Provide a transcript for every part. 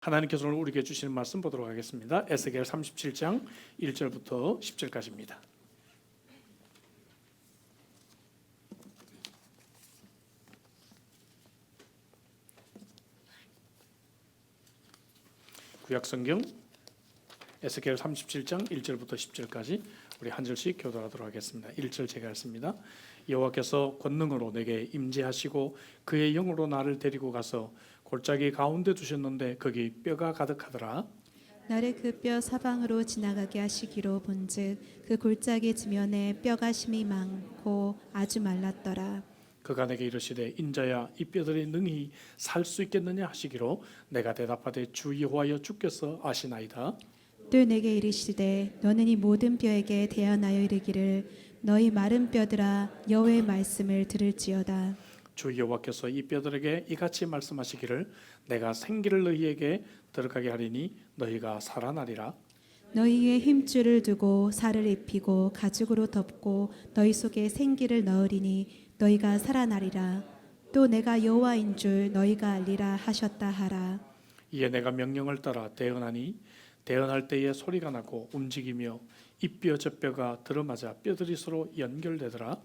하나님께서 오늘 우리에게 주시는 말씀 보도록 하겠습니다. 에스겔 37장 1절부터 10절까지입니다. 구약성경 에스겔 37장 1절부터 10절까지 우리 한 절씩 교독하도록 하겠습니다. 1절 제가 읽습니다. 여호와께서 권능으로 내게 임재하시고 그의 영으로 나를 데리고 가서 골짜기 가운데 두셨는데 거기 뼈가 가득하더라. 나를 그 뼈 사방으로 지나가게 하시기로 본즉 그 골짜기 지면에 뼈가 심이 많고 아주 말랐더라. 그가 내게 이르시되 인자야 이 뼈들이 능히 살 수 있겠느냐 하시기로 내가 대답하되 주 여호와여 주께서 아시나이다. 또 내게 이르시되 너는 이 모든 뼈에게 대언하여 이르기를 너희 마른 뼈들아 여호와의 말씀을 들을지어다. 주 여호와께서 이 뼈들에게 이같이 말씀하시기를 내가 생기를 너희에게 들어가게 하리니 너희가 살아나리라. 너희의 힘줄을 두고 살을 입히고 가죽으로 덮고 너희 속에 생기를 넣으리니 너희가 살아나리라. 또 내가 여호와인 줄 너희가 알리라 하셨다 하라. 이에 내가 명령을 따라 대언하니 대언할 때에 소리가 나고 움직이며 이 뼈 저 뼈가 들어맞아 뼈들이 서로 연결되더라.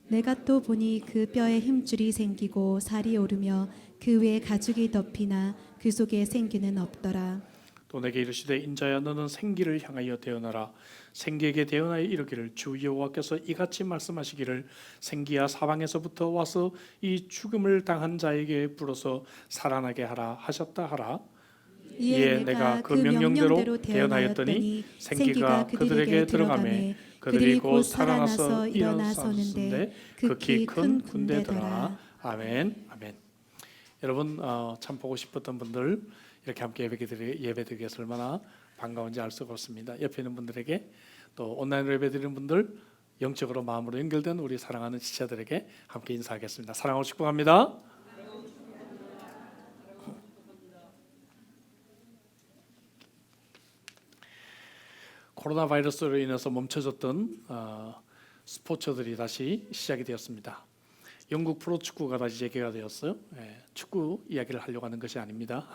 내가 또 보니 그 뼈에 힘줄이 생기고 살이 오르며 그 위에 가죽이 덮이나 그 속에 생기는 없더라. 또 내게 이르시되 인자야 너는 생기를 향하여 대언하라. 생기에게 대언하여 이르기를 주 여호와께서 이같이 말씀하시기를 생기야 사방에서부터 와서 이 죽음을 당한 자에게 불어서 살아나게 하라 하셨다 하라. 이에 내가 그 명령대로 대언하였더니 생기가 그들에게 들어가매 그들이 곧 살아나서 일어나서는데 극히 큰 군대더라. 아멘. 아멘. 여러분 참 보고 싶었던 분들 이렇게 함께 예배드리게 해서 얼마나 반가운지 알 수가 없습니다. 옆에 있는 분들에게 또 온라인으로 예배드리는 분들 영적으로 마음으로 연결된 우리 사랑하는 지체들에게 함께 인사하겠습니다. 사랑하고 축복합니다. 코로나 바이러스로 인해서 멈춰졌던 스포츠들이 다시 시작이 되었습니다. 영국 프로축구가 다시 재개가 되었어요. 축구 이야기를 하려고 하는 것이 아닙니다.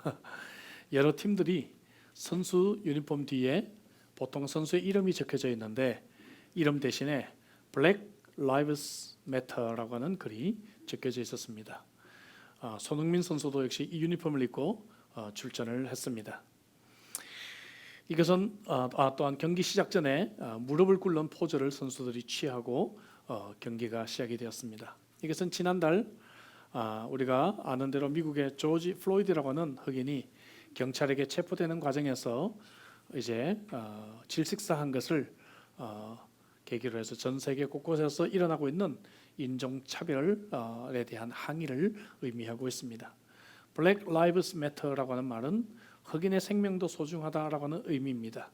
여러 팀들이 선수 유니폼 뒤에 보통 선수의 이름이 적혀져 있는데 이름 대신에 Black Lives Matter라고 하는 글이 적혀져 있었습니다. 손흥민 선수도 역시 이 유니폼을 입고 출전을 했습니다. 이것은 또한 경기 시작 전에 무릎을 꿇는 포즈를 선수들이 취하고 경기가 시작이 되었습니다. 이것은 지난달 우리가 아는 대로 미국의 조지 플로이드라고 하는 흑인이 경찰에게 체포되는 과정에서 이제 질식사한 것을 계기로 해서 전 세계 곳곳에서 일어나고 있는 인종차별에 대한 항의를 의미하고 있습니다. Black Lives Matter라고 하는 말은 흑인의 생명도 소중하다라고 하는 의미입니다.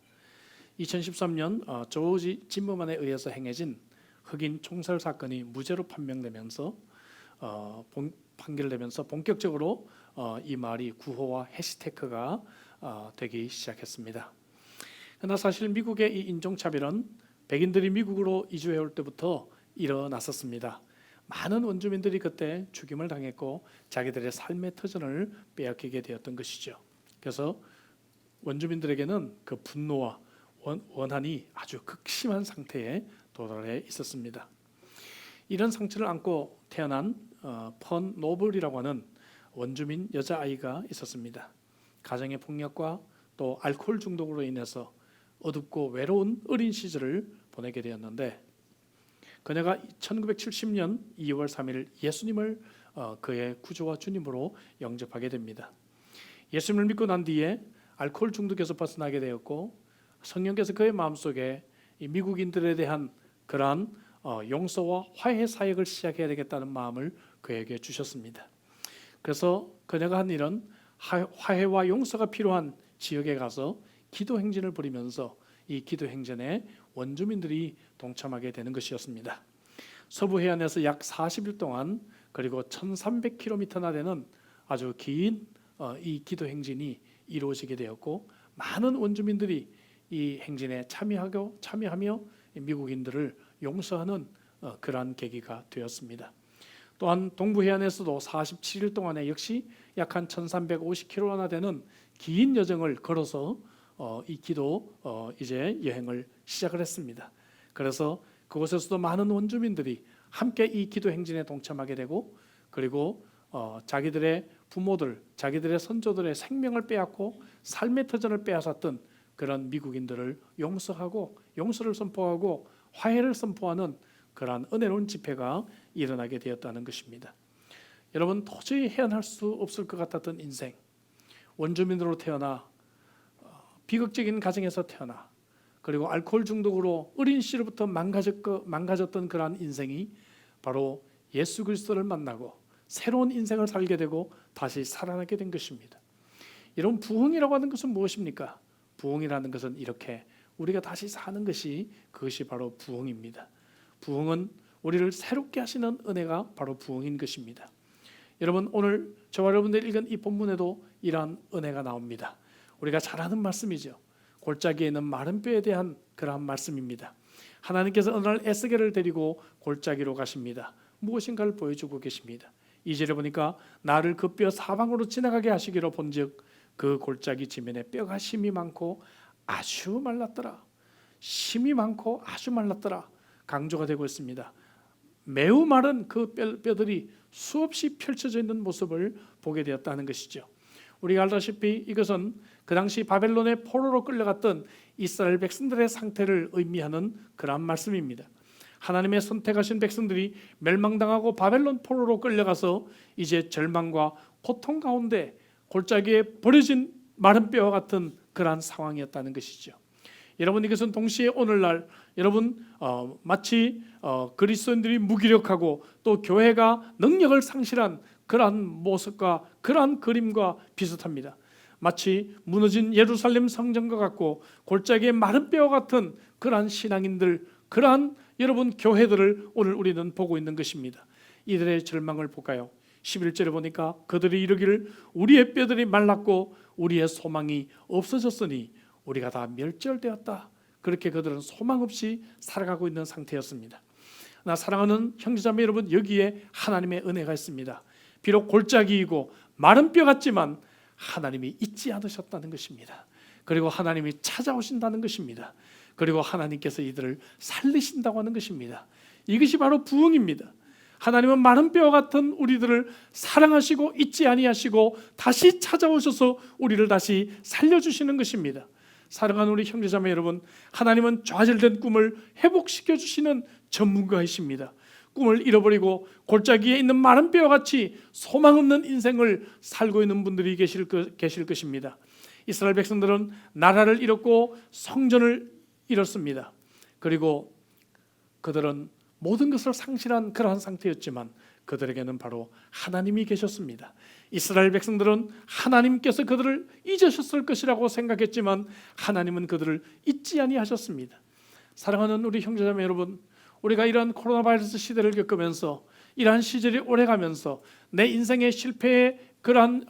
2013년 조지 짐머만에 의해서 행해진 흑인 총살 사건이 무죄로 판명되면서 판결되면서 본격적으로 이 말이 구호와 해시태그가 되기 시작했습니다. 그러나 사실 미국의 이 인종차별은 백인들이 미국으로 이주해 올 때부터 일어났었습니다. 많은 원주민들이 그때 죽임을 당했고 자기들의 삶의 터전을 빼앗기게 되었던 것이죠. 그래서 원주민들에게는 그 분노와 원한이 아주 극심한 상태에 도달해 있었습니다. 이런 상처를 안고 태어난 펀 노블이라고 하는 원주민 여자아이가 있었습니다. 가정의 폭력과 또 알코올 중독으로 인해서 어둡고 외로운 어린 시절을 보내게 되었는데 그녀가 1970년 2월 3일 예수님을 그의 구주와 주님으로 영접하게 됩니다. 예수님을 믿고 난 뒤에 알코올 중독에서 벗어나게 되었고 성령께서 그의 마음속에 이 미국인들에 대한 그러한 용서와 화해 사역을 시작해야 되겠다는 마음을 그에게 주셨습니다. 그래서 그녀가 한 일은 화해와 용서가 필요한 지역에 가서 기도 행진을 벌이면서 이 기도 행진에 원주민들이 동참하게 되는 것이었습니다. 서부 해안에서 약 40일 동안 그리고 1300km나 되는 아주 긴 이 기도 행진이 이루어지게 되었고 많은 원주민들이 이 행진에 참여하며 미국인들을 용서하는 그러한 계기가 되었습니다. 또한 동부 해안에서도 47일 동안에 역시 약 한 1350km나 되는 긴 여정을 걸어서 이 기도 이제 여행을 시작을 했습니다. 그래서 그곳에서도 많은 원주민들이 함께 이 기도 행진에 동참하게 되고, 그리고 자기들의 부모들, 자기들의 선조들의 생명을 빼앗고 삶의 터전을 빼앗았던 그런 미국인들을 용서하고 용서를 선포하고 화해를 선포하는 그러한 은혜로운 집회가 일어나게 되었다는 것입니다. 여러분, 도저히 헤어날 수 없을 것 같았던 인생, 원주민으로 태어나 비극적인 가정에서 태어나 그리고 알코올 중독으로 어린 시절부터 망가졌던 그러한 인생이 바로 예수 그리스도를 만나고 새로운 인생을 살게 되고 다시 살아나게 된 것입니다. 여러분, 부흥이라고 하는 것은 무엇입니까? 부흥이라는 것은 이렇게 우리가 다시 사는 것이, 그것이 바로 부흥입니다. 부흥은 우리를 새롭게 하시는 은혜가 바로 부흥인 것입니다. 여러분, 오늘 저와 여러분들이 읽은 이 본문에도 이러한 은혜가 나옵니다. 우리가 잘 아는 말씀이죠. 골짜기에 있는 마른 뼈에 대한 그러한 말씀입니다. 하나님께서 어느 날 에스겔을 데리고 골짜기로 가십니다. 무엇인가를 보여주고 계십니다. 2절에 보니까 나를 그 뼈 사방으로 지나가게 하시기로 본즉 그 골짜기 지면에 뼈가 심이 많고 아주 말랐더라. 심이 많고 아주 말랐더라. 강조가 되고 있습니다. 매우 마른 그 뼈들이 수없이 펼쳐져 있는 모습을 보게 되었다는 것이죠. 우리가 알다시피 이것은 그 당시 바벨론의 포로로 끌려갔던 이스라엘 백성들의 상태를 의미하는 그러한 말씀입니다. 하나님의 선택하신 백성들이 멸망당하고 바벨론 포로로 끌려가서 이제 절망과 고통 가운데 골짜기에 버려진 마른 뼈와 같은 그러한 상황이었다는 것이죠. 여러분, 이것은 동시에 오늘날 여러분 마치 그리스도인들이 무기력하고 또 교회가 능력을 상실한 그러한 모습과 그러한 그림과 비슷합니다. 마치 무너진 예루살렘 성전과 같고 골짜기의 마른 뼈와 같은 그러한 신앙인들, 그러한 여러분 교회들을 오늘 우리는 보고 있는 것입니다. 이들의 절망을 볼까요? 11절에 보니까 그들이 이르기를 우리의 뼈들이 말랐고 우리의 소망이 없어졌으니 우리가 다 멸절되었다. 그렇게 그들은 소망 없이 살아가고 있는 상태였습니다. 나 사랑하는 형제자매 여러분, 여기에 하나님의 은혜가 있습니다. 비록 골짜기이고 마른 뼈 같지만 하나님이 잊지 않으셨다는 것입니다. 그리고 하나님이 찾아오신다는 것입니다. 그리고 하나님께서 이들을 살리신다고 하는 것입니다. 이것이 바로 부흥입니다. 하나님은 마른 뼈와 같은 우리들을 사랑하시고 잊지 아니하시고 다시 찾아오셔서 우리를 다시 살려주시는 것입니다. 사랑하는 우리 형제자매 여러분, 하나님은 좌절된 꿈을 회복시켜 주시는 전문가이십니다. 꿈을 잃어버리고 골짜기에 있는 마른 뼈와 같이 소망 없는 인생을 살고 있는 분들이 계실 것입니다. 이스라엘 백성들은 나라를 잃었고 성전을 잃었습니다. 그리고 그들은 모든 것을 상실한 그러한 상태였지만 그들에게는 바로 하나님이 계셨습니다. 이스라엘 백성들은 하나님께서 그들을 잊으셨을 것이라고 생각했지만 하나님은 그들을 잊지 아니하셨습니다. 사랑하는 우리 형제자매 여러분, 우리가 이러한 코로나 바이러스 시대를 겪으면서 이러한 시절이 오래가면서 내 인생의 실패의 그러한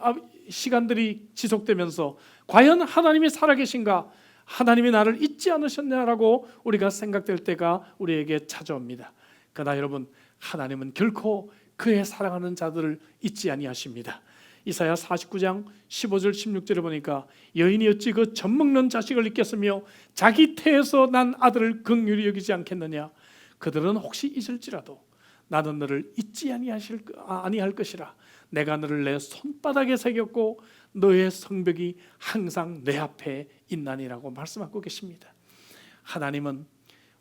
시간들이 지속되면서 과연 하나님이 살아계신가, 하나님이 나를 잊지 않으셨냐라고 우리가 생각될 때가 우리에게 찾아옵니다. 그러나 여러분, 하나님은 결코 그의 사랑하는 자들을 잊지 아니하십니다. 이사야 49장 15절 16절에 보니까 여인이 어찌 그 젖먹는 자식을 잊겠으며 자기 태에서 난 아들을 긍휼히 여기지 않겠느냐. 그들은 혹시 잊을지라도 나는 너를 잊지 아니할 것이라. 내가 너를 내 손바닥에 새겼고 너의 성벽이 항상 내 앞에 있나니라고 말씀하고 계십니다. 하나님은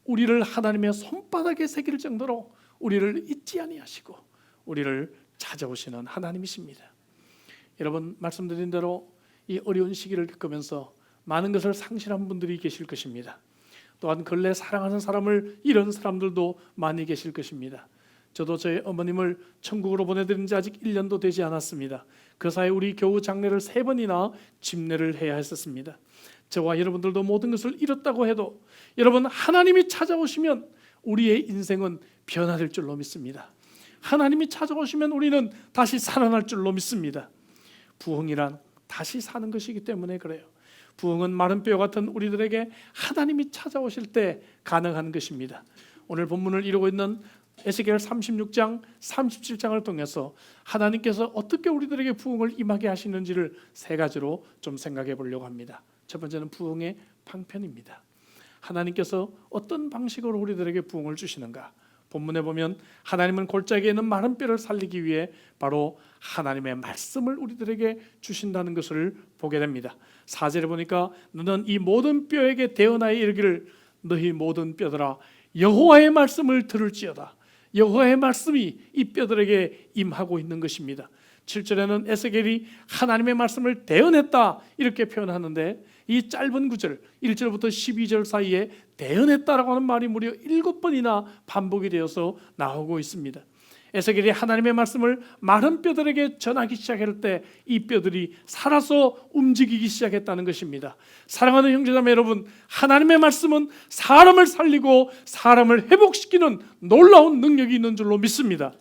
우리를 하나님의 손바닥에 새길 정도로 우리를 잊지 아니하시고 우리를 찾아오시는 하나님이십니다. 여러분, 말씀드린 대로 이 어려운 시기를 겪으면서 많은 것을 상실한 분들이 계실 것입니다. 또한 근래 사랑하는 사람을 잃은 사람들도 많이 계실 것입니다. 저도 저희 어머님을 천국으로 보내드린 지 아직 1년도 되지 않았습니다. 그 사이 우리 교우 장례를 3번이나 집례를 해야 했었습니다. 저와 여러분들도 모든 것을 잃었다고 해도 여러분, 하나님이 찾아오시면 우리의 인생은 변화될 줄로 믿습니다. 하나님이 찾아오시면 우리는 다시 살아날 줄로 믿습니다. 부흥이란 다시 사는 것이기 때문에 그래요. 부흥은 마른 뼈 같은 우리들에게 하나님이 찾아오실 때 가능한 것입니다. 오늘 본문을 이루고 있는 에스겔 36장, 37장을 통해서 하나님께서 어떻게 우리들에게 부흥을 임하게 하시는지를 세 가지로 좀 생각해 보려고 합니다. 첫 번째는 부흥의 방편입니다. 하나님께서 어떤 방식으로 우리들에게 부흥을 주시는가? 본문에 보면 하나님은 골짜기에 있는 마른 뼈를 살리기 위해 바로 하나님의 말씀을 우리들에게 주신다는 것을 보게 됩니다. 4절에 보니까 너는 이 모든 뼈에게 대언하여 이르기를 너희 모든 뼈들아 여호와의 말씀을 들을지어다. 여호와의 말씀이 이 뼈들에게 임하고 있는 것입니다. 7절에는 에스겔이 하나님의 말씀을 대언했다 이렇게 표현하는데 이 짧은 구절 1절부터 12절 사이에 대언했다라고 하는 말이 무려 7번이나 반복이 되어서 나오고 있습니다. 에스겔이 하나님의 말씀을 마른 뼈들에게 전하기 시작할 때 이 뼈들이 살아서 움직이기 시작했다는 것입니다. 사랑하는 형제자매 여러분, 하나님의 말씀은 사람을 살리고 사람을 회복시키는 놀라운 능력이 있는 줄로 믿습니다.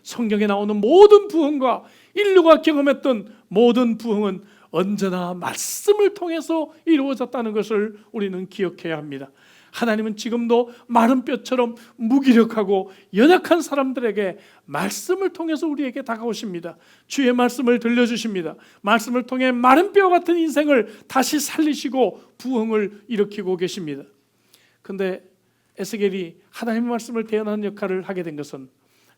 성경에 나오는 모든 부흥과 인류가 경험했던 모든 부흥은 언제나 말씀을 통해서 이루어졌다는 것을 우리는 기억해야 합니다. 하나님은 지금도 마른 뼈처럼 무기력하고 연약한 사람들에게 말씀을 통해서 우리에게 다가오십니다. 주의 말씀을 들려주십니다. 말씀을 통해 마른 뼈 같은 인생을 다시 살리시고 부흥을 일으키고 계십니다. 그런데 에스겔이 하나님의 말씀을 대언하는 역할을 하게 된 것은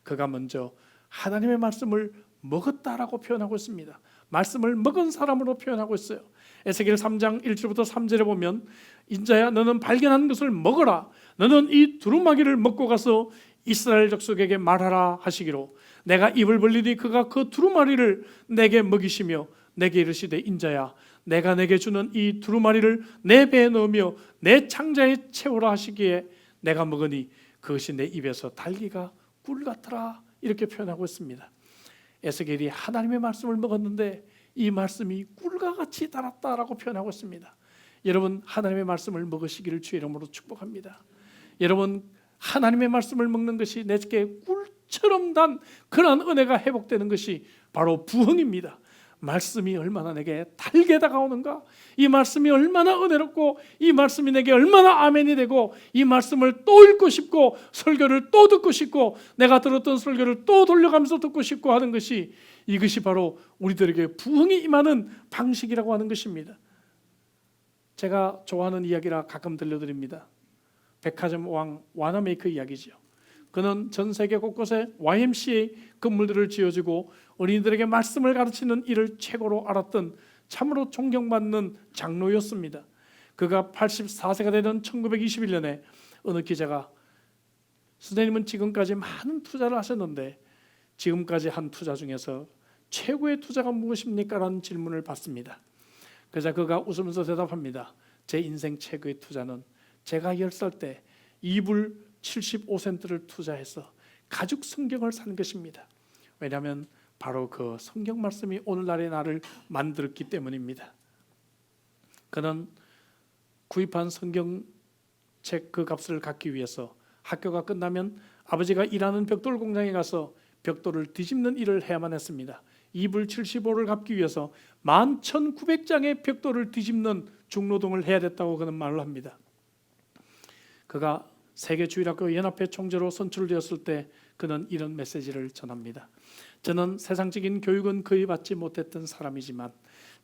그가 먼저 하나님의 말씀을 먹었다라고 표현하고 있습니다. 말씀을 먹은 사람으로 표현하고 있어요. 에스겔 3장 1절부터 3절에 보면 인자야 너는 발견한 것을 먹어라. 너는 이 두루마기를 먹고 가서 이스라엘 족속에게 말하라 하시기로 내가 입을 벌리니 그가 그 두루마리를 내게 먹이시며 내게 이르시되 인자야 내가 내게 주는 이 두루마리를 내 배에 넣으며 내 창자에 채우라 하시기에 내가 먹으니 그것이 내 입에서 달기가 꿀 같더라 이렇게 표현하고 있습니다. 에스겔이 하나님의 말씀을 먹었는데 이 말씀이 꿀과 같이 달았다라고 표현하고 있습니다. 여러분 하나님의 말씀을 먹으시기를 주의 이름으로 축복합니다. 여러분 하나님의 말씀을 먹는 것이 내게 꿀처럼 단 그런 은혜가 회복되는 것이 바로 부흥입니다. 말씀이 얼마나 내게 달게 다가오는가, 이 말씀이 얼마나 은혜롭고 이 말씀이 내게 얼마나 아멘이 되고 이 말씀을 또 읽고 싶고 설교를 또 듣고 싶고 내가 들었던 설교를 또 돌려가면서 듣고 싶고 하는 것이 이것이 바로 우리들에게 부흥이 임하는 방식이라고 하는 것입니다. 제가 좋아하는 이야기라 가끔 들려드립니다. 백화점 왕 와나메이커 이야기죠. 그는 전 세계 곳곳에 YMCA 건물들을 지어주고 어린이들에게 말씀을 가르치는 일을 최고로 알았던 참으로 존경받는 장로였습니다. 그가 84세가 되던 1921년에 어느 기자가 선생님은 지금까지 많은 투자를 하셨는데 지금까지 한 투자 중에서 최고의 투자가 무엇입니까? 라는 질문을 받습니다. 그래서 그가 웃으면서 대답합니다. 제 인생 최고의 투자는 제가 10살 때 이불 75센트를 투자해서 가죽 성경을 산 것입니다. 왜냐하면 바로 그 성경 말씀이 오늘날의 나를 만들었기 때문입니다. 그는 구입한 성경책 그 값을 갚기 위해서 학교가 끝나면 아버지가 일하는 벽돌 공장에 가서 벽돌을 뒤집는 일을 해야만 했습니다. 이불 75를 갚기 위해서 11,900장의 벽돌을 뒤집는 중노동을 해야 됐다고 그는 말을 합니다. 그가 세계주일학교 연합회 총재로 선출되었을 때 그는 이런 메시지를 전합니다. 저는 세상적인 교육은 거의 받지 못했던 사람이지만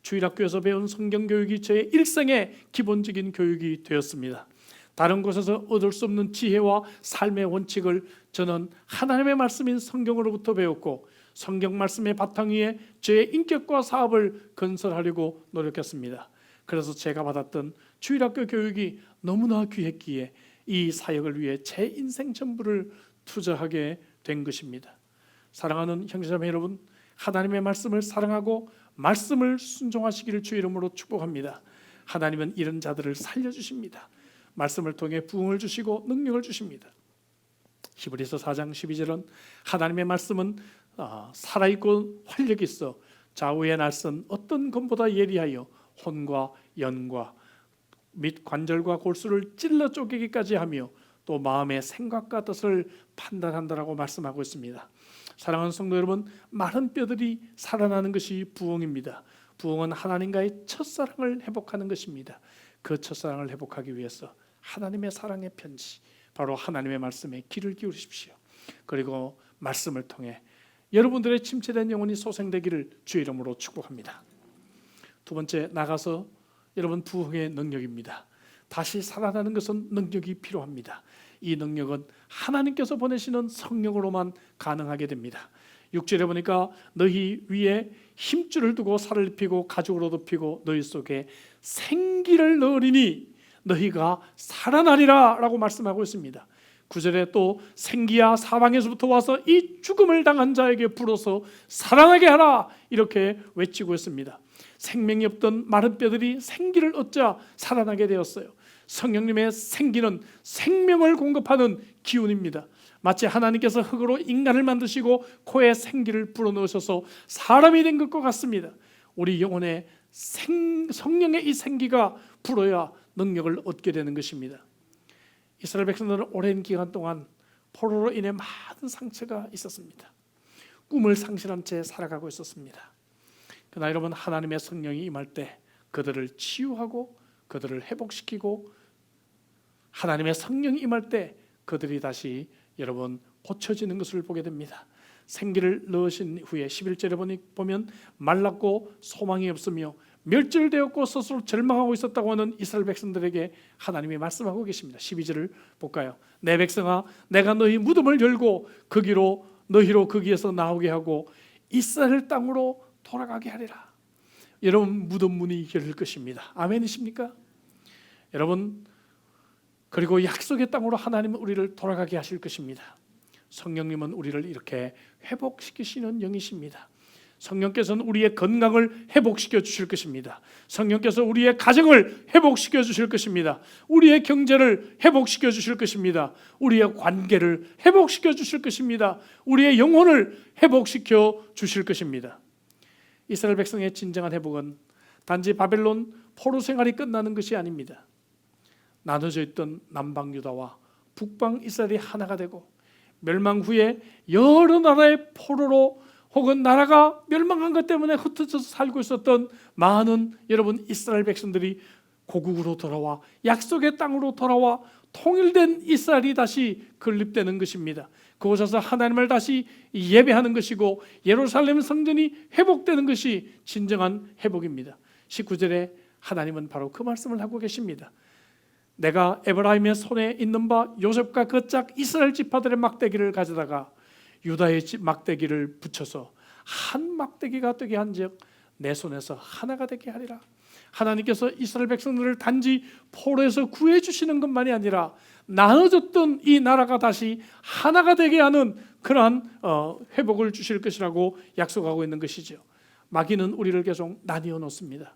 주일학교에서 배운 성경 교육이 저의 일생의 기본적인 교육이 되었습니다. 다른 곳에서 얻을 수 없는 지혜와 삶의 원칙을 저는 하나님의 말씀인 성경으로부터 배웠고 성경 말씀의 바탕 위에 저의 인격과 사업을 건설하려고 노력했습니다. 그래서 제가 받았던 주일학교 교육이 너무나 귀했기에 이 사역을 위해 제 인생 전부를 투자하게 된 것입니다. 사랑하는 형제자매 여러분, 하나님의 말씀을 사랑하고 말씀을 순종하시기를 주의 이름으로 축복합니다. 하나님은 이런 자들을 살려주십니다. 말씀을 통해 부흥을 주시고 능력을 주십니다. 히브리서 4장 12절은 하나님의 말씀은 살아있고 활력이 있어 좌우의 날선 어떤 검보다 예리하여 혼과 연과 및 관절과 골수를 찔러 쪼개기까지 하며 또 마음의 생각과 뜻을 판단한다라고 말씀하고 있습니다. 사랑하는 성도 여러분, 마른 뼈들이 살아나는 것이 부흥입니다. 부흥은 하나님과의 첫사랑을 회복하는 것입니다. 그 첫사랑을 회복하기 위해서 하나님의 사랑의 편지, 바로 하나님의 말씀에 귀를 기울이십시오. 그리고 말씀을 통해 여러분들의 침체된 영혼이 소생되기를 주의 이름으로 축복합니다. 두 번째, 나가서 여러분 부흥의 능력입니다. 다시 살아나는 것은 능력이 필요합니다. 이 능력은 하나님께서 보내시는 성령으로만 가능하게 됩니다. 6절에 보니까 너희 위에 힘줄을 두고 살을 입히고 가죽으로 덮이고 너희 속에 생기를 넣으리니 너희가 살아나리라 라고 말씀하고 있습니다. 9절에 또 생기야 사방에서부터 와서 이 죽음을 당한 자에게 불어서 살아나게 하라 이렇게 외치고 있습니다. 생명이 없던 마른 뼈들이 생기를 얻자 살아나게 되었어요. 성령님의 생기는 생명을 공급하는 기운입니다. 마치 하나님께서 흙으로 인간을 만드시고 코에 생기를 불어넣으셔서 사람이 된 것과 같습니다. 우리 영혼에 성령의 이 생기가 불어야 능력을 얻게 되는 것입니다. 이스라엘 백성들은 오랜 기간 동안 포로로 인해 많은 상처가 있었습니다. 꿈을 상실한 채 살아가고 있었습니다. 그러나 여러분, 하나님의 성령이 임할 때 그들을 치유하고 그들을 회복시키고 하나님의 성령이 임할 때 그들이 다시 여러분 고쳐지는 것을 보게 됩니다. 생기를 넣으신 후에 11절에 보면 말랐고 소망이 없으며 멸절되었고 스스로 절망하고 있었다고 하는 이스라엘 백성들에게 하나님이 말씀하고 계십니다. 12절을 볼까요? 내 백성아, 내가 너희 무덤을 열고 너희로 거기에서 나오게 하고 이스라엘 땅으로 돌아가게 하리라. 여러분, 무덤 문이 열릴 것입니다. 아멘이십니까? 여러분, 그리고 약속의 땅으로 하나님은 우리를 돌아가게 하실 것입니다. 성령님은 우리를 이렇게 회복시키시는 영이십니다. 성령께서는 우리의 건강을 회복시켜 주실 것입니다. 성령께서 우리의 가정을 회복시켜 주실 것입니다. 우리의 경제를 회복시켜 주실 것입니다. 우리의 관계를 회복시켜 주실 것입니다. 우리의 영혼을 회복시켜 주실 것입니다. 이스라엘 백성의 진정한 회복은 단지 바벨론 포로 생활이 끝나는 것이 아닙니다. 나눠져 있던 남방 유다와 북방 이스라엘이 하나가 되고 멸망 후에 여러 나라의 포로로 혹은 나라가 멸망한 것 때문에 흩어져서 살고 있었던 많은 여러분 이스라엘 백성들이 고국으로 돌아와 약속의 땅으로 돌아와 통일된 이스라엘이 다시 건립되는 것입니다. 그곳에서 하나님을 다시 예배하는 것이고 예루살렘 성전이 회복되는 것이 진정한 회복입니다. 19절에 하나님은 바로 그 말씀을 하고 계십니다. 내가 에브라임의 손에 있는 바 요셉과 그 짝 이스라엘 지파들의 막대기를 가져다가 유다의 막대기를 붙여서 한 막대기가 되게 한즉 내 손에서 하나가 되게 하리라. 하나님께서 이스라엘 백성들을 단지 포로에서 구해 주시는 것만이 아니라 나눠졌던 이 나라가 다시 하나가 되게 하는 그러한 회복을 주실 것이라고 약속하고 있는 것이죠. 마귀는 우리를 계속 나뉘어 놓습니다.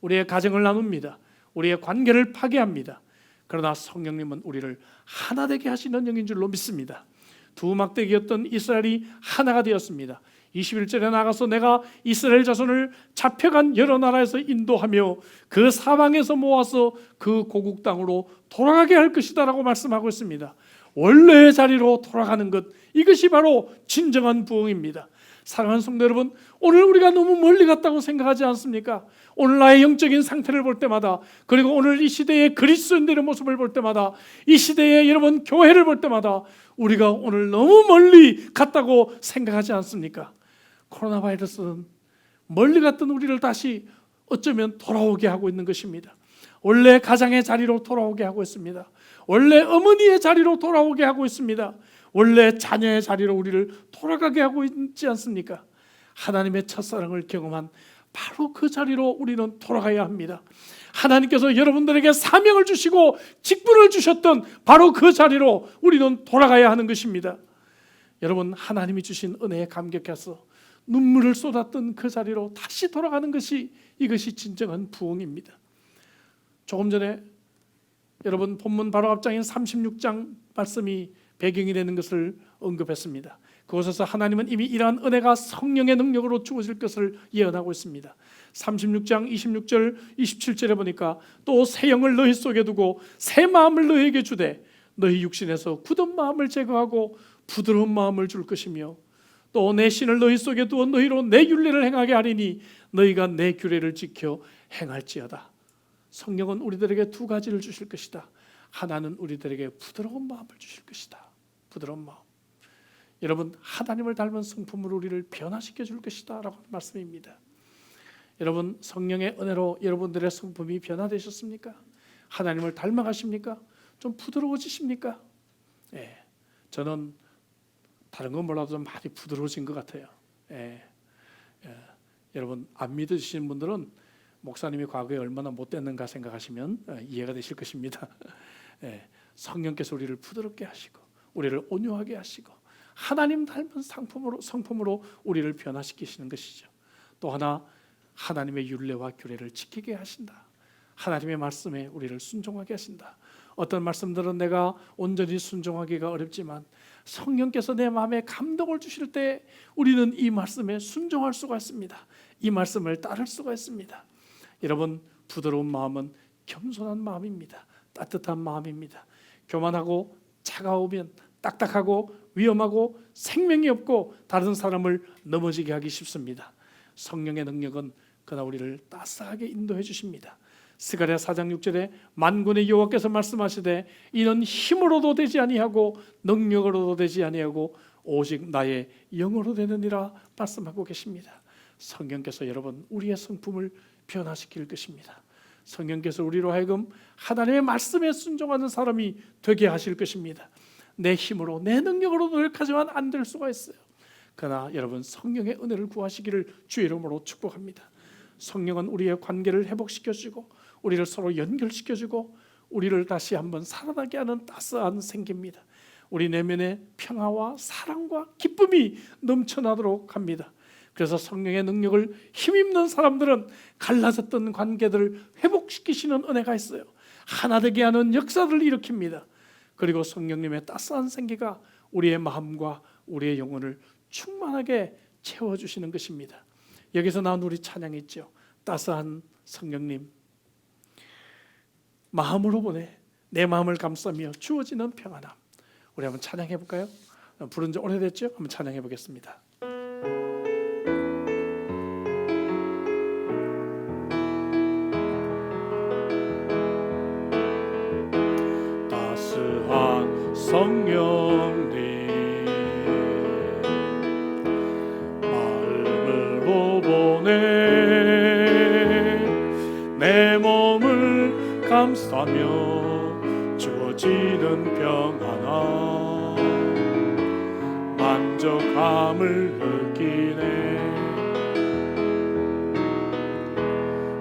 우리의 가정을 나눕니다. 우리의 관계를 파괴합니다. 그러나 성령님은 우리를 하나 되게 하시는 영인 줄로 믿습니다. 두 막대기였던 이스라엘이 하나가 되었습니다. 21절에 나가서 내가 이스라엘 자손을 잡혀간 여러 나라에서 인도하며 그 사방에서 모아서 그 고국 땅으로 돌아가게 할 것이다 라고 말씀하고 있습니다. 원래의 자리로 돌아가는 것, 이것이 바로 진정한 부흥입니다. 사랑하는 성도 여러분, 오늘 우리가 너무 멀리 갔다고 생각하지 않습니까? 오늘 나의 영적인 상태를 볼 때마다, 그리고 오늘 이 시대의 그리스도인들의 모습을 볼 때마다, 이 시대의 여러분 교회를 볼 때마다 우리가 오늘 너무 멀리 갔다고 생각하지 않습니까? 코로나 바이러스는 멀리 갔던 우리를 다시 어쩌면 돌아오게 하고 있는 것입니다. 원래 가장의 자리로 돌아오게 하고 있습니다. 원래 어머니의 자리로 돌아오게 하고 있습니다. 원래 자녀의 자리로 우리를 돌아가게 하고 있지 않습니까? 하나님의 첫사랑을 경험한 바로 그 자리로 우리는 돌아가야 합니다. 하나님께서 여러분들에게 사명을 주시고 직분을 주셨던 바로 그 자리로 우리는 돌아가야 하는 것입니다. 여러분, 하나님이 주신 은혜에 감격해서 눈물을 쏟았던 그 자리로 다시 돌아가는 것이, 이것이 진정한 부흥입니다. 조금 전에 여러분 본문 바로 앞장인 36장 말씀이 배경이 되는 것을 언급했습니다. 그곳에서 하나님은 이미 이러한 은혜가 성령의 능력으로 주어질 것을 예언하고 있습니다. 36장 26절 27절에 보니까 또 새 영을 너희 속에 두고 새 마음을 너희에게 주되 너희 육신에서 굳은 마음을 제거하고 부드러운 마음을 줄 것이며 또 내 신을 너희 속에 두어 너희로 내 율례를 행하게 하리니 너희가 내 규례를 지켜 행할지어다. 성령은 우리들에게 두 가지를 주실 것이다. 하나는 우리들에게 부드러운 마음을 주실 것이다. 부드러운 마음. 여러분, 하나님을 닮은 성품으로 우리를 변화시켜 줄 것이다 라고 하는 말씀입니다. 여러분, 성령의 은혜로 여러분들의 성품이 변화되셨습니까? 하나님을 닮아가십니까? 좀 부드러워지십니까? 예, 저는 다른 건 몰라도 좀 많이 부드러워진 것 같아요. 예, 여러분, 안 믿으시는 분들은 목사님이 과거에 얼마나 못됐는가 생각하시면 이해가 되실 것입니다. 예, 성령께서 우리를 부드럽게 하시고 우리를 온유하게 하시고 하나님 닮은 성품으로 우리를 변화시키시는 것이죠. 또 하나, 하나님의 율례와 규례를 지키게 하신다. 하나님의 말씀에 우리를 순종하게 하신다. 어떤 말씀들은 내가 온전히 순종하기가 어렵지만 성령께서 내 마음에 감동을 주실 때 우리는 이 말씀에 순종할 수가 있습니다. 이 말씀을 따를 수가 있습니다. 여러분, 부드러운 마음은 겸손한 마음입니다. 따뜻한 마음입니다. 교만하고 차가우면 딱딱하고 위험하고 생명이 없고 다른 사람을 넘어지게 하기 쉽습니다. 성령의 능력은 그러나 우리를 따스하게 인도해 주십니다. 스가랴 4장 6절에 만군의 여호와께서 말씀하시되 이는 힘으로도 되지 아니하고 능력으로도 되지 아니하고 오직 나의 영으로 되느니라 말씀하고 계십니다. 성령께서 여러분 우리의 성품을 변화시킬 것입니다. 성령께서 우리로 하여금 하나님의 말씀에 순종하는 사람이 되게 하실 것입니다. 내 힘으로 내 능력으로 노력하지만 안 될 수가 있어요. 그러나 여러분, 성령의 은혜를 구하시기를 주의 이름으로 축복합니다. 성령은 우리의 관계를 회복시켜주고 우리를 서로 연결시켜주고 우리를 다시 한번 살아나게 하는 따스한 생기입니다. 우리 내면에 평화와 사랑과 기쁨이 넘쳐나도록 합니다. 그래서 성령의 능력을 힘입는 사람들은 갈라졌던 관계들을 회복시키시는 은혜가 있어요. 하나 되게 하는 역사들을 일으킵니다. 그리고 성령님의 따스한 생기가 우리의 마음과 우리의 영혼을 충만하게 채워주시는 것입니다. 여기서 나온 우리 찬양이 있죠. 따스한 성령님, 마음으로 보내 내 마음을 감싸며 주어지는 평안함. 우리 한번 찬양해 볼까요? 부른 지 오래됐죠? 한번 찬양해 보겠습니다. 따스한 성령님, 마음으로 보내 내 몸을 감싸며 주어지는 평안함, 만족함을 느끼네.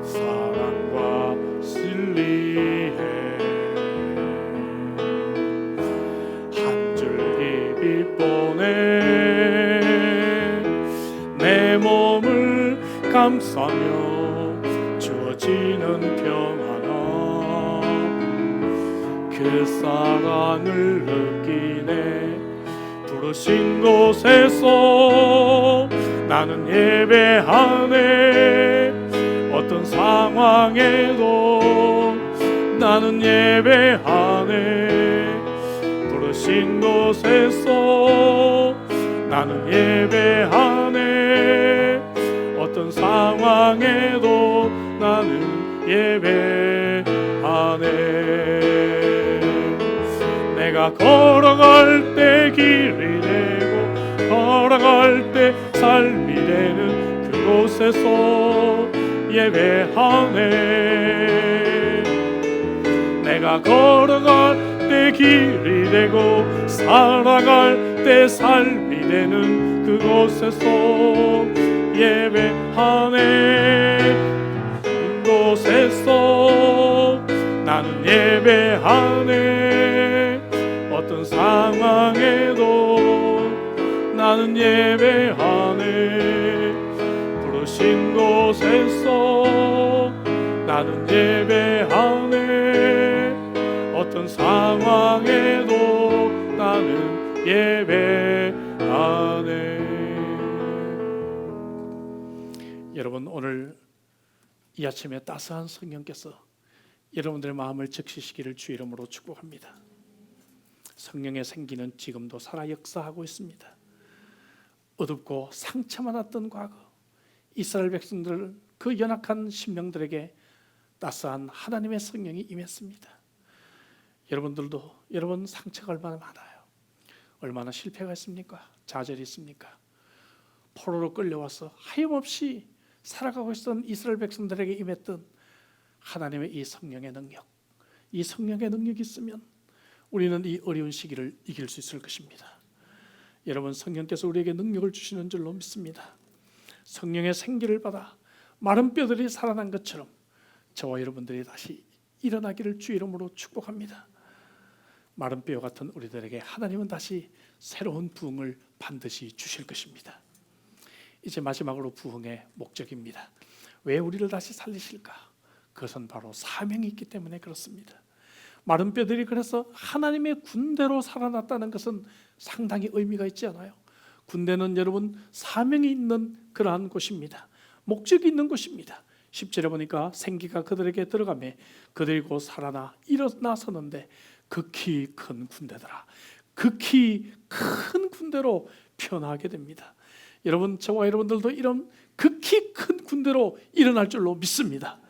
사랑과 진리에 한 줄기 빛 보내 내 몸을 감싸며 주어지는 평안함, 그 사랑을 느끼네. 부르신 곳에서 나는 예배하네. 어떤 상황에도 나는 예배하네. 부르신 곳에서 나는 예배하네. 어떤 상황에도 나는 예배하네. 내가 걸어갈 때 길이 되고 걸어갈 때 삶이 되는 그곳에서 예배하네. 내가 걸어갈 때 길이 되고 살아갈 때 삶이 되는 그곳에서 예배하네. 그곳에서 나는 예배하네. 어떤 상황에도 나는 예배하네. 부르신 곳에서 나는 예배하네. 어떤 상황에도 나는 예배하네. 여러분, 오늘 이 아침에 따스한 성령께서 여러분들의 마음을 적시시기를 주 이름으로 축복합니다. 성령의 생기는 지금도 살아 역사하고 있습니다. 어둡고 상처 많았던 과거, 이스라엘 백성들 그 연약한 심령들에게 따스한 하나님의 성령이 임했습니다. 여러분들도 여러분 상처가 얼마나 많아요. 얼마나 실패가 있습니까? 좌절이 있습니까? 포로로 끌려와서 하염없이 살아가고 있었던 이스라엘 백성들에게 임했던 하나님의 이 성령의 능력, 이 성령의 능력이 있으면 우리는 이 어려운 시기를 이길 수 있을 것입니다. 여러분, 성령께서 우리에게 능력을 주시는 줄로 믿습니다. 성령의 생기를 받아 마른 뼈들이 살아난 것처럼 저와 여러분들이 다시 일어나기를 주 이름으로 축복합니다. 마른 뼈 같은 우리들에게 하나님은 다시 새로운 부흥을 반드시 주실 것입니다. 이제 마지막으로 부흥의 목적입니다. 왜 우리를 다시 살리실까? 그것은 바로 사명이 있기 때문에 그렇습니다. 마른 뼈들이 그래서 하나님의 군대로 살아났다는 것은 상당히 의미가 있지 않아요? 군대는 여러분 사명이 있는 그러한 곳입니다. 목적이 있는 곳입니다. 10절에 보니까 생기가 그들에게 들어가매 그들이 곧 살아나 일어나서는데 극히 큰 군대더라. 극히 큰 군대로 변화하게 됩니다. 여러분, 저와 여러분들도 이런 극히 큰 군대로 일어날 줄로 믿습니다.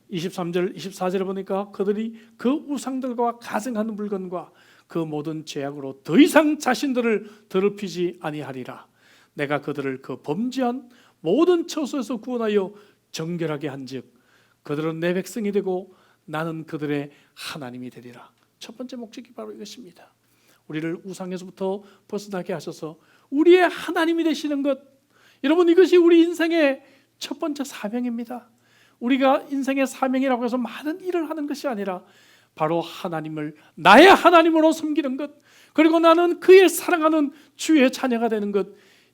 23절, 24절에 보니까 그들이 그 우상들과 가증하는 물건과 그 모든 죄악으로 더 이상 자신들을 더럽히지 아니하리라. 내가 그들을 그 범죄한 모든 처소에서 구원하여 정결하게 한즉 그들은 내 백성이 되고 나는 그들의 하나님이 되리라. 첫 번째 목적이 바로 이것입니다. 우리를 우상에서부터 벗어나게 하셔서 우리의 하나님이 되시는 것, 여러분, 이것이 우리 인생의 첫 번째 사명입니다. 우리가 인생의 사명이라고 해서 많은 일을 하는 것이 아니라 바로 하나님을 나의 하나님으로 섬기는 것, 그리고 나는 그의 사랑하는 주의 자녀가 되는 것,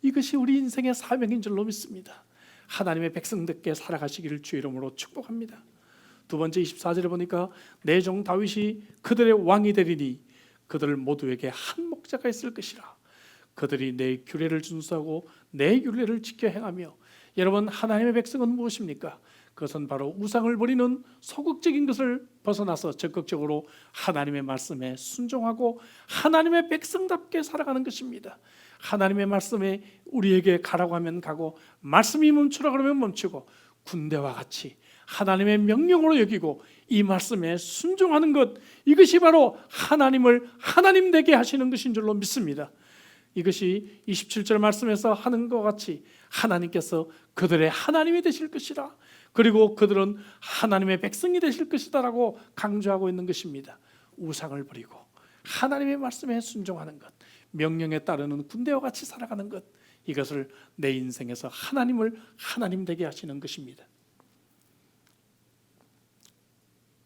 이것이 우리 인생의 사명인 줄로 믿습니다. 하나님의 백성답게 살아가시기를 주의 이름으로 축복합니다. 두 번째 24절에 보니까 내 종 다윗이 그들의 왕이 되리니 그들 모두에게 한 목자가 있을 것이라. 그들이 내 규례를 준수하고 내 율례를 지켜 행하며. 여러분, 하나님의 백성은 무엇입니까? 그것은 바로 우상을 버리는 소극적인 것을 벗어나서 적극적으로 하나님의 말씀에 순종하고 하나님의 백성답게 살아가는 것입니다. 하나님의 말씀에 우리에게 가라고 하면 가고 말씀이 멈추라 그러면 멈추고 군대와 같이 하나님의 명령으로 여기고 이 말씀에 순종하는 것, 이것이 바로 하나님을 하나님 되게 하시는 것인 줄로 믿습니다. 이것이 27절 말씀에서 하는 것 같이 하나님께서 그들의 하나님이 되실 것이라, 그리고 그들은 하나님의 백성이 되실 것이다 라고 강조하고 있는 것입니다. 우상을 버리고 하나님의 말씀에 순종하는 것, 명령에 따르는 군대와 같이 살아가는 것, 이것을 내 인생에서 하나님을 하나님 되게 하시는 것입니다.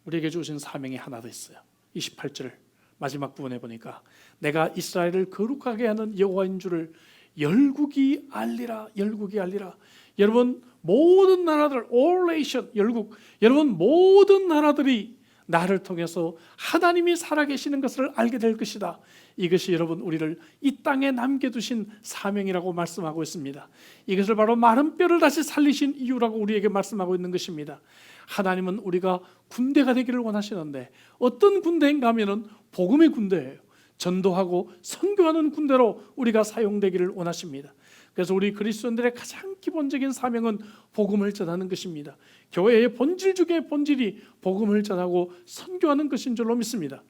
우리에게 주신 사명이 하나 더 있어요. 28절 마지막 부분에 보니까 내가 이스라엘을 거룩하게 하는 여호와인 줄을 열국이 알리라. 열국이 알리라. 여러분, 모든 나라들, all nation, 열국, 여러분 모든 나라들이 나를 통해서 하나님이 살아계시는 것을 알게 될 것이다. 이것이 여러분 우리를 이 땅에 남겨두신 사명이라고 말씀하고 있습니다. 이것을 바로 마른 뼈를 다시 살리신 이유라고 우리에게 말씀하고 있는 것입니다. 하나님은 우리가 군대가 되기를 원하시는데 어떤 군대인가 하면은 복음의 군대예요. 전도하고 선교하는 군대로 우리가 사용되기를 원하십니다. 그래서 우리 그리스도인들의 가장 기본적인 사명은 복음을 전하는 것입니다. 교회의 본질 중에 본질이 복음을 전하고 선교하는 것인 줄로 믿습니다.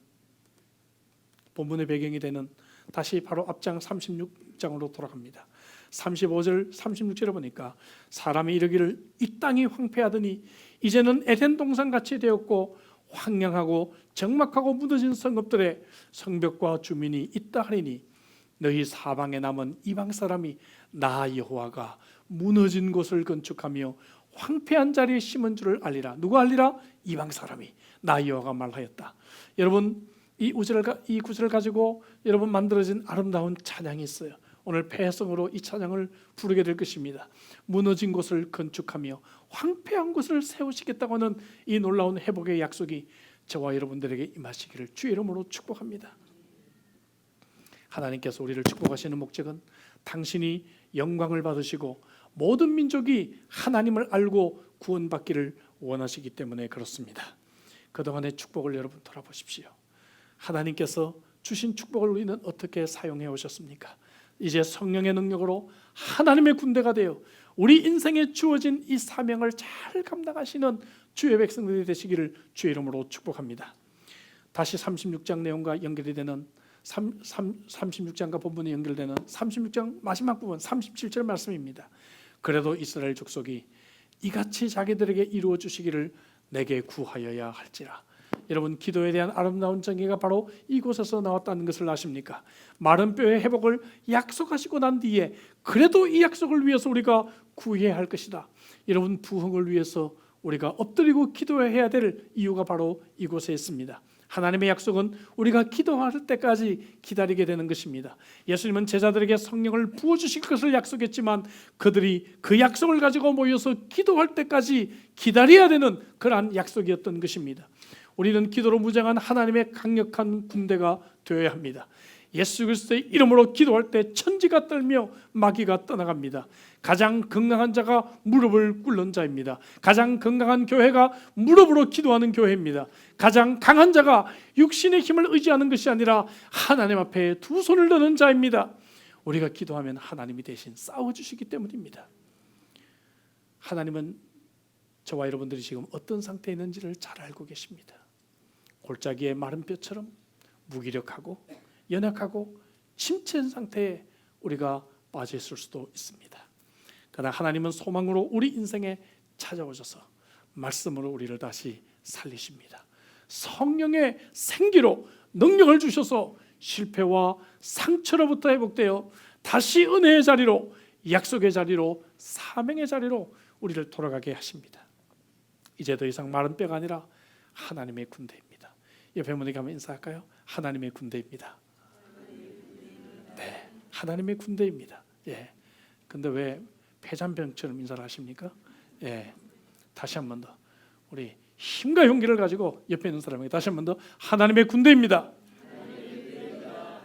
본문의 배경이 되는 다시 바로 앞장 36장으로 돌아갑니다. 35절 36절에 보니까 사람이 이르기를 이 땅이 황폐하더니 이제는 에덴 동산같이 되었고 황량하고 적막하고 무너진 성읍들의 성벽과 주민이 있다 하리니 너희 사방에 남은 이방 사람이 나 여호와가 무너진 곳을 건축하며 황폐한 자리에 심은 줄을 알리라. 누가 알리라? 이방 사람이 나 여호와가 말하였다. 여러분, 이 구절을 가지고 여러분 만들어진 아름다운 찬양이 있어요. 오늘 폐성으로 이 찬양을 부르게 될 것입니다. 무너진 곳을 건축하며 황폐한 곳을 세우시겠다고 하는 이 놀라운 회복의 약속이 저와 여러분들에게 임하시기를 주의 이름으로 축복합니다. 하나님께서 우리를 축복하시는 목적은 당신이 영광을 받으시고 모든 민족이 하나님을 알고 구원받기를 원하시기 때문에 그렇습니다. 그동안의 축복을 여러분 돌아보십시오. 하나님께서 주신 축복을 우리는 어떻게 사용해 오셨습니까? 이제 성령의 능력으로 하나님의 군대가 되어 우리 인생에 주어진 이 사명을 잘 감당하시는 주의 백성들이 되시기를 주의 이름으로 축복합니다. 다시 36장 내용과 연결이 되는 36장과 본문이 연결되는 36장 마지막 부분 37절 말씀입니다. 그래도 이스라엘 족속이 이같이 자기들에게 이루어 주시기를 내게 구하여야 할지라. 여러분, 기도에 대한 아름다운 정의가 바로 이곳에서 나왔다는 것을 아십니까? 마른 뼈의 회복을 약속하시고 난 뒤에 그래도 이 약속을 위해서 우리가 구해야 할 것이다. 여러분, 부흥을 위해서 우리가 엎드리고 기도해야 될 이유가 바로 이곳에 있습니다. 하나님의 약속은 우리가 기도할 때까지 기다리게 되는 것입니다. 예수님은 제자들에게 성령을 부어주실 것을 약속했지만 그들이 그 약속을 가지고 모여서 기도할 때까지 기다려야 되는 그러한 약속이었던 것입니다. 우리는 기도로 무장한 하나님의 강력한 군대가 되어야 합니다. 예수 그리스도의 이름으로 기도할 때 천지가 떨며 마귀가 떠나갑니다. 가장 건강한 자가 무릎을 꿇는 자입니다. 가장 건강한 교회가 무릎으로 기도하는 교회입니다. 가장 강한 자가 육신의 힘을 의지하는 것이 아니라 하나님 앞에 두 손을 드는 자입니다. 우리가 기도하면 하나님이 대신 싸워주시기 때문입니다. 하나님은 저와 여러분들이 지금 어떤 상태에 있는지를 잘 알고 계십니다. 골짜기의 마른 뼈처럼 무기력하고 연약하고 침체한 상태에 우리가 빠져 있을 수도 있습니다. 그러나 하나님은 소망으로 우리 인생에 찾아오셔서 말씀으로 우리를 다시 살리십니다. 성령의 생기로 능력을 주셔서 실패와 상처로부터 회복되어 다시 은혜의 자리로, 약속의 자리로, 사명의 자리로 우리를 돌아가게 하십니다. 이제 더 이상 마른 뼈가 아니라 하나님의 군대입니다. 옆에 분에게 한번 인사할까요? 하나님의 군대입니다. 네, 하나님의 군대입니다. 예. 근데 왜 폐잔병처럼 인사를 하십니까? 예. 다시 한 번 더 우리 힘과 용기를 가지고 옆에 있는 사람에게 다시 한 번 더 하나님의 군대입니다.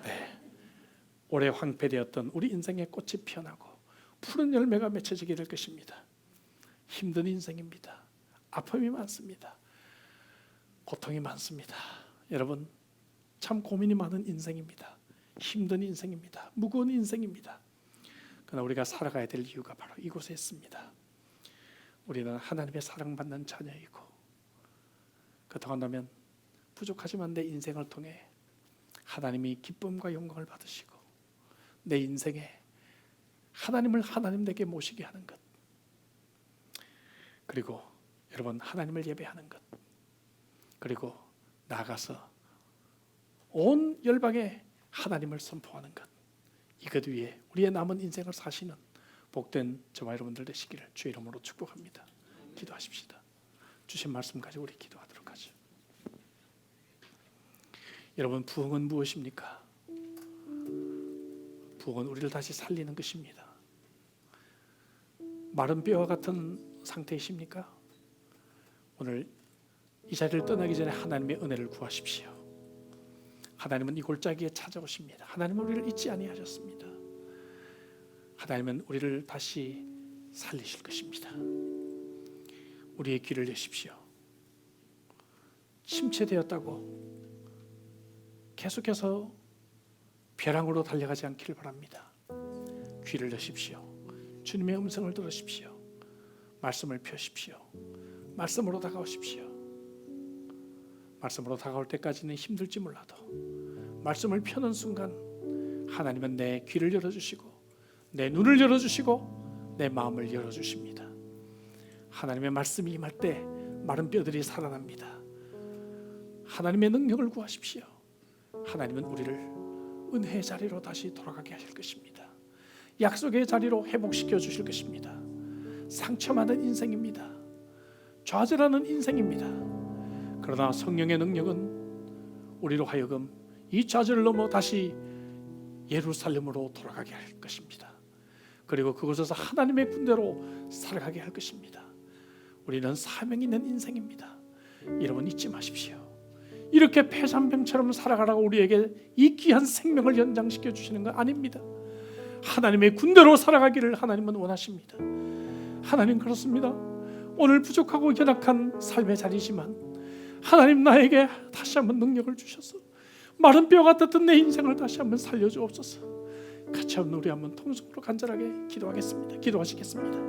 네. 올해 황폐되었던 우리 인생의 꽃이 피어나고 푸른 열매가 맺혀지게 될 것입니다. 힘든 인생입니다. 아픔이 많습니다. 고통이 많습니다. 여러분, 참 고민이 많은 인생입니다. 힘든 인생입니다. 무거운 인생입니다. 그러나 우리가 살아가야 될 이유가 바로 이곳에 있습니다. 우리는 하나님의 사랑받는 자녀이고, 그동안 나면 부족하지만 내 인생을 통해 하나님이 기쁨과 영광을 받으시고 내 인생에 하나님을 하나님 되게 모시게 하는 것, 그리고 여러분 하나님을 예배하는 것, 그리고 나아가서 온 열방에 하나님을 선포하는 것, 이것 위에 우리의 남은 인생을 사시는 복된 저와 여러분들 되시기를 주의 이름으로 축복합니다. 기도하십시다. 주신 말씀 가지고 우리 기도하도록 하죠. 여러분, 부흥은 무엇입니까? 부흥은 우리를 다시 살리는 것입니다. 마른 뼈와 같은 상태이십니까? 오늘 이 자리를 떠나기 전에 하나님의 은혜를 구하십시오. 하나님은 이 골짜기에 찾아오십니다. 하나님은 우리를 잊지 아니하셨습니다. 하나님은 우리를 다시 살리실 것입니다. 우리의 귀를 여십시오. 침체되었다고 계속해서 벼랑으로 달려가지 않기를 바랍니다. 귀를 여십시오. 주님의 음성을 들으십시오. 말씀을 펴십시오. 말씀으로 다가오십시오. 말씀으로 다가올 때까지는 힘들지 몰라도 말씀을 펴는 순간 하나님은 내 귀를 열어주시고 내 눈을 열어주시고 내 마음을 열어주십니다. 하나님의 말씀이 임할 때 마른 뼈들이 살아납니다. 하나님의 능력을 구하십시오. 하나님은 우리를 은혜의 자리로 다시 돌아가게 하실 것입니다. 약속의 자리로 회복시켜 주실 것입니다. 상처 많은 인생입니다. 좌절하는 인생입니다. 그러나 성령의 능력은 우리로 하여금 이 좌절을 넘어 다시 예루살렘으로 돌아가게 할 것입니다. 그리고 그곳에서 하나님의 군대로 살아가게 할 것입니다. 우리는 사명 있는 인생입니다. 여러분, 잊지 마십시오. 이렇게 폐잔병처럼 살아가라고 우리에게 이 귀한 생명을 연장시켜 주시는 건 아닙니다. 하나님의 군대로 살아가기를 하나님은 원하십니다. 하나님, 그렇습니다. 오늘 부족하고 연약한 삶의 자리지만 하나님, 나에게 다시 한번 능력을 주셔서 마른 뼈 같았던 내 인생을 다시 한번 살려주옵소서. 같이 한번 우리 한번 통성으로 간절하게 기도하겠습니다. 기도하시겠습니다.